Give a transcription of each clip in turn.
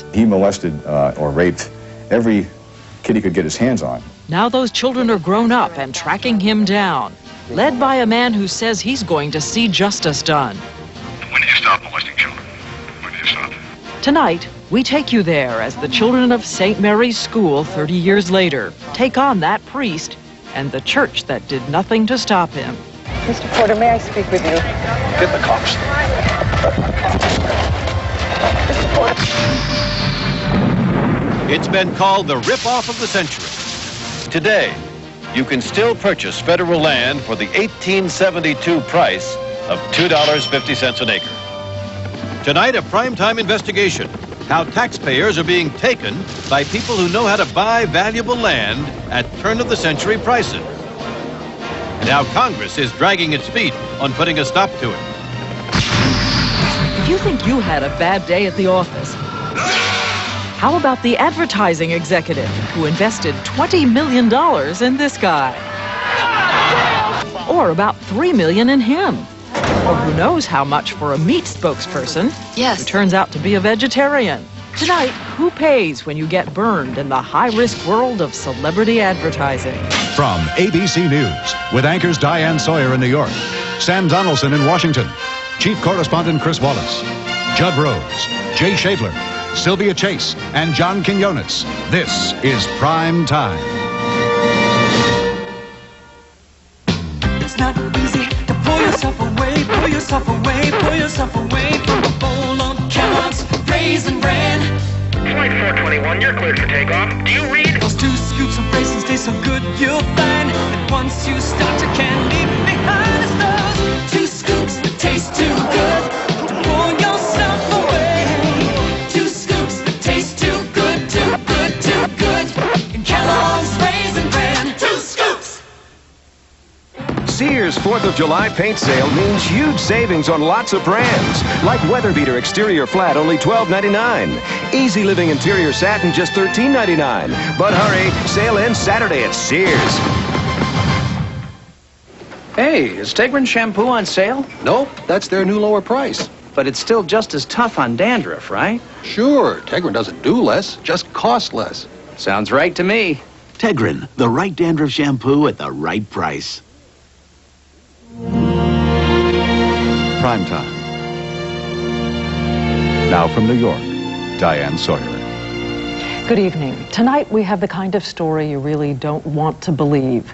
kids. He molested or raped every kid he could get his hands on. Now those children are grown up and tracking him down, led by a man who says he's going to see justice done. When do you stop molesting children? When do you stop? Tonight, we take you there as the children of St. Mary's School 30 years later take on that priest and the church that did nothing to stop him. Mr. Porter, may I speak with you? Get the cops. Mr. Porter. It's been called the rip-off of the century. Today, you can still purchase federal land for the 1872 price of $2.50 an acre. Tonight, a primetime investigation. How taxpayers are being taken by people who know how to buy valuable land at turn-of-the-century prices. And how Congress is dragging its feet on putting a stop to it. If you think you had a bad day at the office, how about the advertising executive who invested $20 million in this guy? Or about $3 million in him? Or who knows how much for a meat spokesperson who turns out to be a vegetarian? Tonight, who pays when you get burned in the high-risk world of celebrity advertising? From ABC News, with anchors Diane Sawyer in New York, Sam Donaldson in Washington, Chief Correspondent Chris Wallace, Judd Rose, Jay Shabler, Sylvia Chase, and John Quinones. This is Prime Time. It's not easy to pull yourself away, pull yourself away, pull yourself away from a bowl of Kellogg's Raisin Bran. Flight 421, you're cleared for takeoff. Do you read? Those 2 scoops of raisins taste so good, you'll find that once you start, you can't leave it behind. It's those 2 scoops that taste too good to pull yourself away. 2 scoops that taste too good, too good, too good. In Kellogg's Raisin Bran, 2 scoops. Sears 4th of July paint sale means huge savings on lots of brands. Like Weather Beater Exterior Flat, only $12.99. Easy Living Interior Satin, just $13.99. But hurry, sale ends Saturday at Sears. Hey, is Tegrin shampoo on sale? Nope, that's their new lower price. But it's still just as tough on dandruff, right? Sure, Tegrin doesn't do less, just costs less. Sounds right to me. Tegrin, the right dandruff shampoo at the right price. Prime Time. Now from New York, Diane Sawyer. Good evening. Tonight we have the kind of story you really don't want to believe.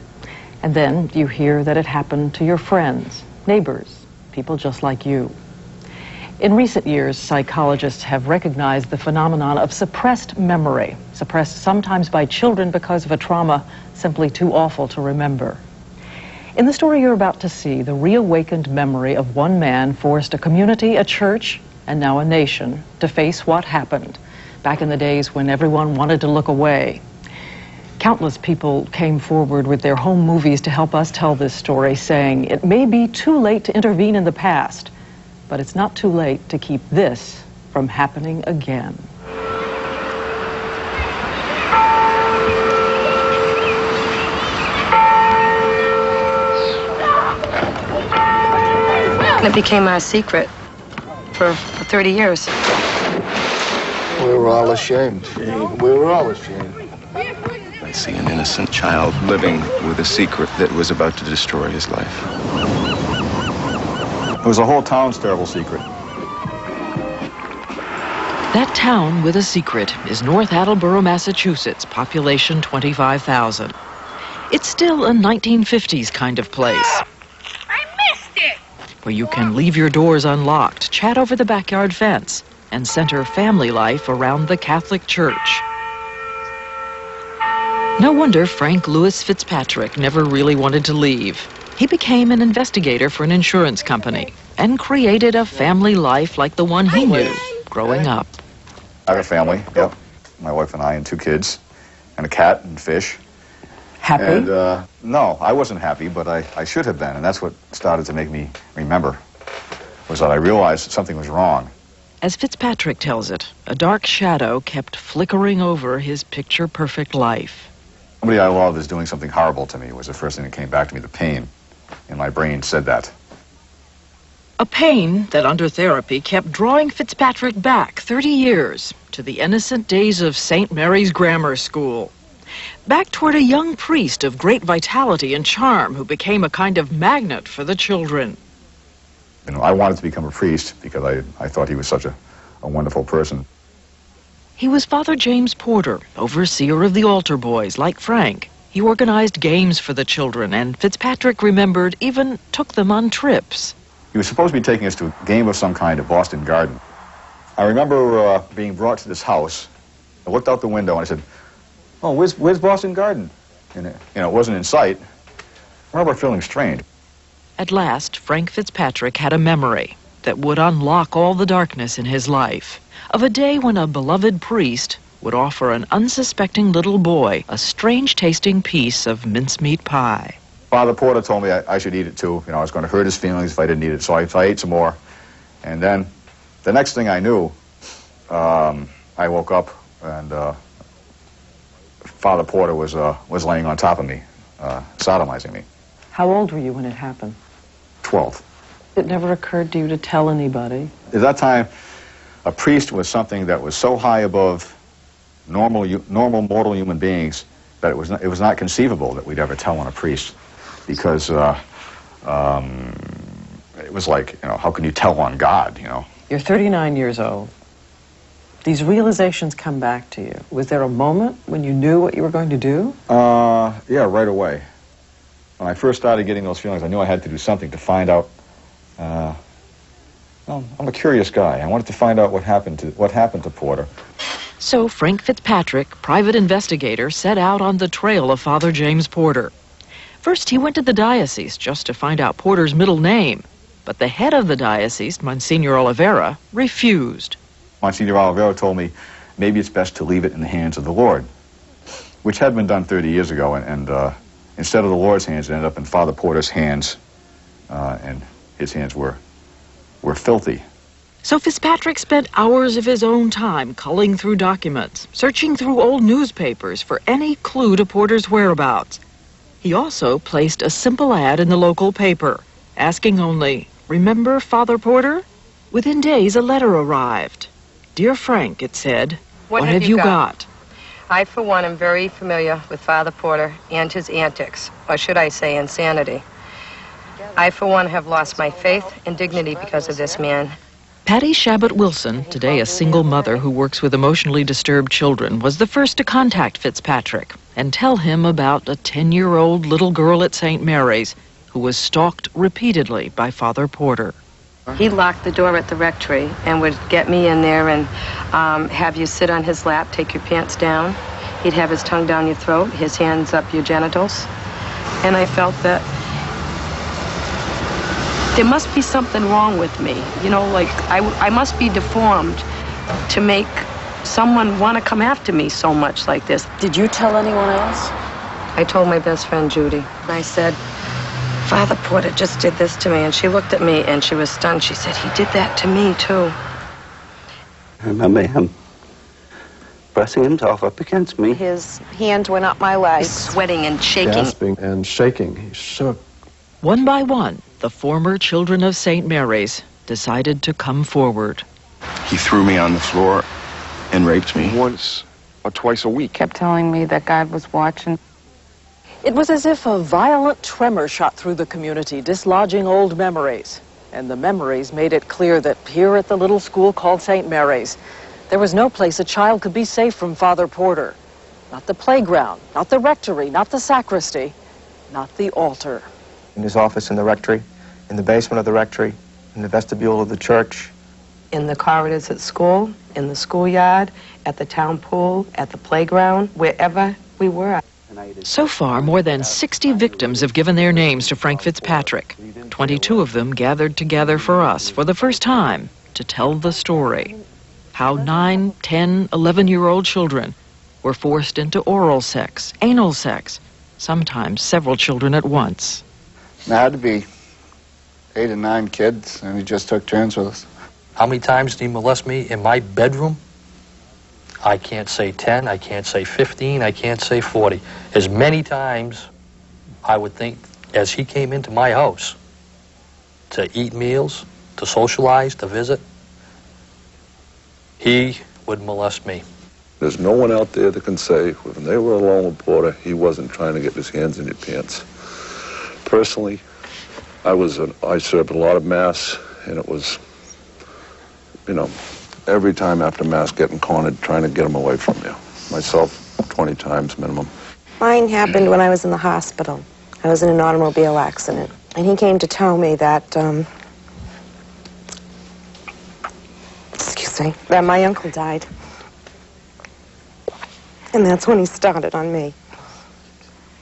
And then you hear that it happened to your friends, neighbors, people just like you. In recent years, psychologists have recognized the phenomenon of suppressed memory, suppressed sometimes by children because of a trauma simply too awful to remember. In the story you're about to see, the reawakened memory of one man forced a community, a church, and now a nation to face what happened back in the days when everyone wanted to look away. Countless people came forward with their home movies to help us tell this story, saying it may be too late to intervene in the past, but it's not too late to keep this from happening again. It became our secret for 30 years. We were all ashamed. We were all ashamed. I see an innocent child living with a secret that was about to destroy his life. It was the whole town's terrible secret. That town with a secret is North Attleboro, Massachusetts, population 25,000. It's still a 1950s kind of place. Where you can leave your doors unlocked, chat over the backyard fence, and center family life around the Catholic Church. No wonder Frank Louis Fitzpatrick never really wanted to leave. He became an investigator for an insurance company and created a family life like the one he knew growing up. I have a family, yep. My wife and I and 2 kids, and a cat and fish. Happy? And, no, I wasn't happy, but I should have been, and that's what started to make me remember, was that I realized that something was wrong. As Fitzpatrick tells it, a dark shadow kept flickering over his picture-perfect life. Somebody I loved is doing something horrible to me was the first thing that came back to me, the pain in my brain said that. A pain that under therapy kept drawing Fitzpatrick back 30 years to the innocent days of St. Mary's Grammar School. Back toward a young priest of great vitality and charm who became a kind of magnet for the children. You know, I wanted to become a priest because I thought he was such a wonderful person. He was Father James Porter, overseer of the altar boys, like Frank. He organized games for the children, and Fitzpatrick remembered even took them on trips. He was supposed to be taking us to a game of some kind at Boston Garden. I remember being brought to this house. I looked out the window and I said, "Oh, where's Boston Garden?" And it wasn't in sight. I remember feeling strange. At last, Frank Fitzpatrick had a memory that would unlock all the darkness in his life of a day when a beloved priest would offer an unsuspecting little boy a strange-tasting piece of mincemeat pie. Father Porter told me I should eat it too. You know, I was going to hurt his feelings if I didn't eat it, so I ate some more. And then the next thing I knew, I woke up and Father Porter was laying on top of me, sodomizing me. How old were you when it happened? 12. It never occurred to you to tell anybody? At that time, a priest was something that was so high above normal mortal human beings that it was not conceivable that we'd ever tell on a priest, because it was like, you know, how can you tell on God, you know? You're 39 years old. These realizations come back to you. Was there a moment when you knew what you were going to do? Yeah, right away. When I first started getting those feelings, I knew I had to do something to find out. Well, I'm a curious guy. I wanted to find out what happened to Porter. So Frank Fitzpatrick, private investigator, set out on the trail of Father James Porter. First, he went to the diocese just to find out Porter's middle name. But the head of the diocese, Monsignor Oliveira, refused. Monsignor Oliveira told me maybe it's best to leave it in the hands of the Lord, which had been done 30 years ago, and instead of the Lord's hands, it ended up in Father Porter's hands, and his hands were filthy. So Fitzpatrick spent hours of his own time culling through documents, searching through old newspapers for any clue to Porter's whereabouts. He also placed a simple ad in the local paper, asking only, "Remember Father Porter?" Within days, a letter arrived. "Dear Frank," it said, what have you got? I, for one, am very familiar with Father Porter and his antics, or should I say insanity. I, for one, have lost my faith and dignity because of this man. Patty Shabbat Wilson, today a single mother who works with emotionally disturbed children, was the first to contact Fitzpatrick and tell him about a 10-year-old little girl at St. Mary's who was stalked repeatedly by Father Porter. He locked the door at the rectory and would get me in there and have you sit on his lap, take your pants down. He'd have his tongue down your throat, his hands up your genitals. And I felt that there must be something wrong with me. You know, like I must be deformed to make someone want to come after me so much like this. Did you tell anyone else? I told my best friend, Judy. I said, Father Porter just did this to me. And she looked at me and she was stunned. She said, he did that to me, too. I remember him pressing himself up against me. His hands went up my legs. Sweating and shaking. Gasping and shaking. He shook. One by one, the former children of St. Mary's decided to come forward. He threw me on the floor and raped me. Once or twice a week. Kept telling me that God was watching. It was as if a violent tremor shot through the community, dislodging old memories. And the memories made it clear that here at the little school called St. Mary's, there was no place a child could be safe from Father Porter. Not the playground, not the rectory, not the sacristy, not the altar. In his office in the rectory, in the basement of the rectory, in the vestibule of the church. In the corridors at school, in the schoolyard, at the town pool, at the playground, wherever we were. So far, more than 60 victims have given their names to Frank Fitzpatrick. 22 of them gathered together for us for the first time to tell the story. How 9, 10, 11-year-old children were forced into oral sex, anal sex, sometimes several children at once. There had to be 8 or 9 kids, and he just took turns with us. How many times did he molest me in my bedroom? I can't say 10, I can't say 15, I can't say 40. As many times, I would think, as he came into my house to eat meals, to socialize, to visit, he would molest me. There's no one out there that can say when they were alone with Porter, he wasn't trying to get his hands in your pants. Personally, I served a lot of Mass, and it was, you know, every time after Mass getting cornered, trying to get him away from you. Myself, 20 times minimum. Mine happened when I was in the hospital. I was in an automobile accident. And he came to tell me that, excuse me, that my uncle died. And that's when he started on me.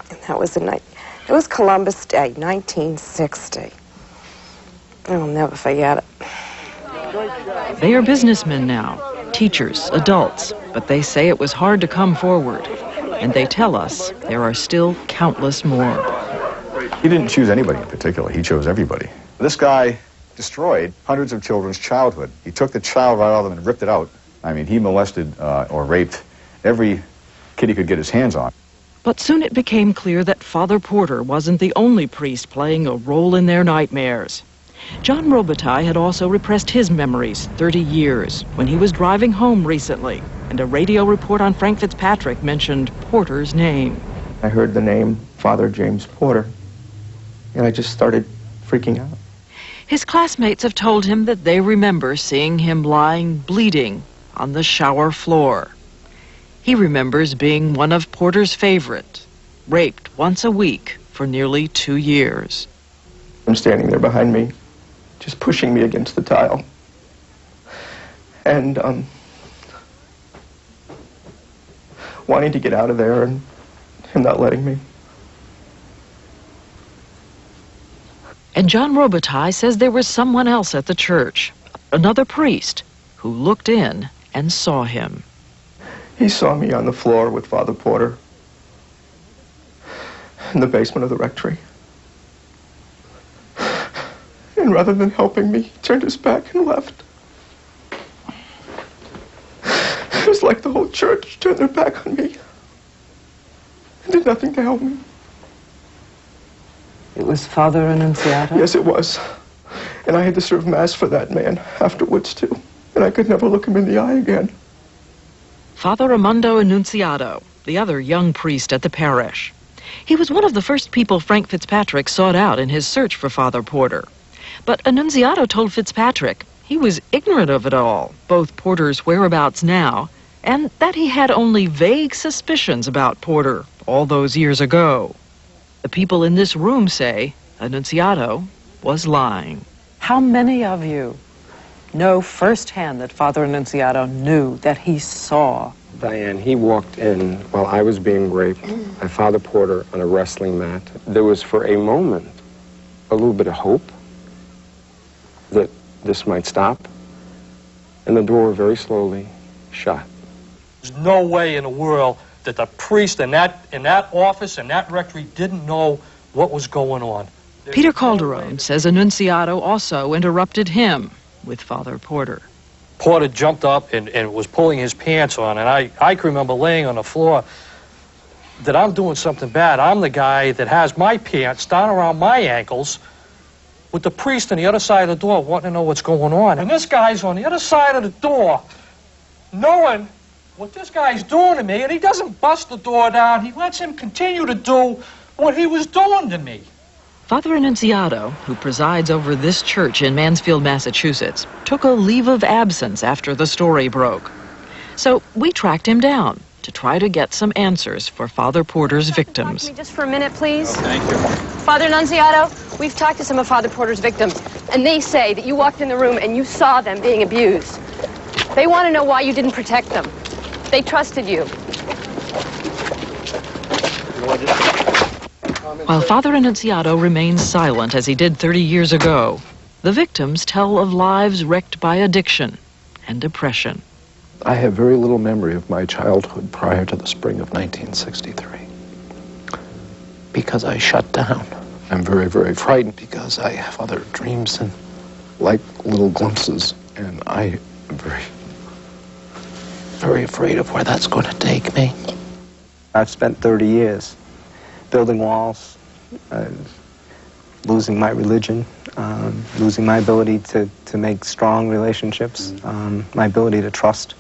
And that was the night. It was Columbus Day, 1960. I'll never forget it. They are businessmen now, teachers, adults, but they say it was hard to come forward. And they tell us there are still countless more. He didn't choose anybody in particular. He chose everybody. This guy destroyed hundreds of children's childhood. He took the child right out of them and ripped it out. I mean, he molested or raped every kid he could get his hands on. But soon it became clear that Father Porter wasn't the only priest playing a role in their nightmares. John Robitaille had also repressed his memories 30 years when he was driving home recently, and a radio report on Frank Fitzpatrick mentioned Porter's name. I heard the name Father James Porter, and I just started freaking out. His classmates have told him that they remember seeing him lying bleeding on the shower floor. He remembers being one of Porter's favorites, raped once a week for nearly 2 years. I'm standing there behind me, just pushing me against the tile. And, wanting to get out of there and him not letting me. And John Robitaille says there was someone else at the church, another priest, who looked in and saw him. He saw me on the floor with Father Porter in the basement of the rectory. And rather than helping me, he turned his back and left. It was like the whole church turned their back on me and did nothing to help me. It was Father Annunziata? Yes, it was. And I had to serve Mass for that man afterwards, too. And I could never look him in the eye again. Father Armando Annunziato, the other young priest at the parish. He was one of the first people Frank Fitzpatrick sought out in his search for Father Porter. But Annunziato told Fitzpatrick he was ignorant of it all, both Porter's whereabouts now, and that he had only vague suspicions about Porter all those years ago. The people in this room say Annunziato was lying. How many of you know firsthand that Father Annunziato knew, that he saw? Diane, he walked in while I was being raped by Father Porter on a wrestling mat. There was, for a moment, a little bit of hope that this might stop, and the door very slowly shut. There's no way in the world that the priest in that office, in that rectory, didn't know what was going on. Peter Calderon says Annunziato also interrupted him with Father Porter. Porter jumped up and was pulling his pants on, and I can remember laying on the floor that I'm doing something bad. I'm the guy that has my pants down around my ankles with the priest on the other side of the door wanting to know what's going on. And this guy's on the other side of the door knowing what this guy's doing to me, and he doesn't bust the door down. He lets him continue to do what he was doing to me. Father Annunziato, who presides over this church in Mansfield, Massachusetts, took a leave of absence after the story broke. So we tracked him down to try to get some answers for Father Porter's victims. Talk to me just for a minute, please. Oh, thank you. Father Annunziato, we've talked to some of Father Porter's victims, and they say that you walked in the room and you saw them being abused. They want to know why you didn't protect them. They trusted you. While Father Annunziato remains silent as he did 30 years ago, the victims tell of lives wrecked by addiction and depression. I have very little memory of my childhood prior to the spring of 1963 because I shut down. I'm very, very frightened because I have other dreams and like little glimpses, and I am very, very afraid of where that's going to take me. I've spent 30 years building walls, losing my religion, losing my ability to make strong relationships, my ability to trust.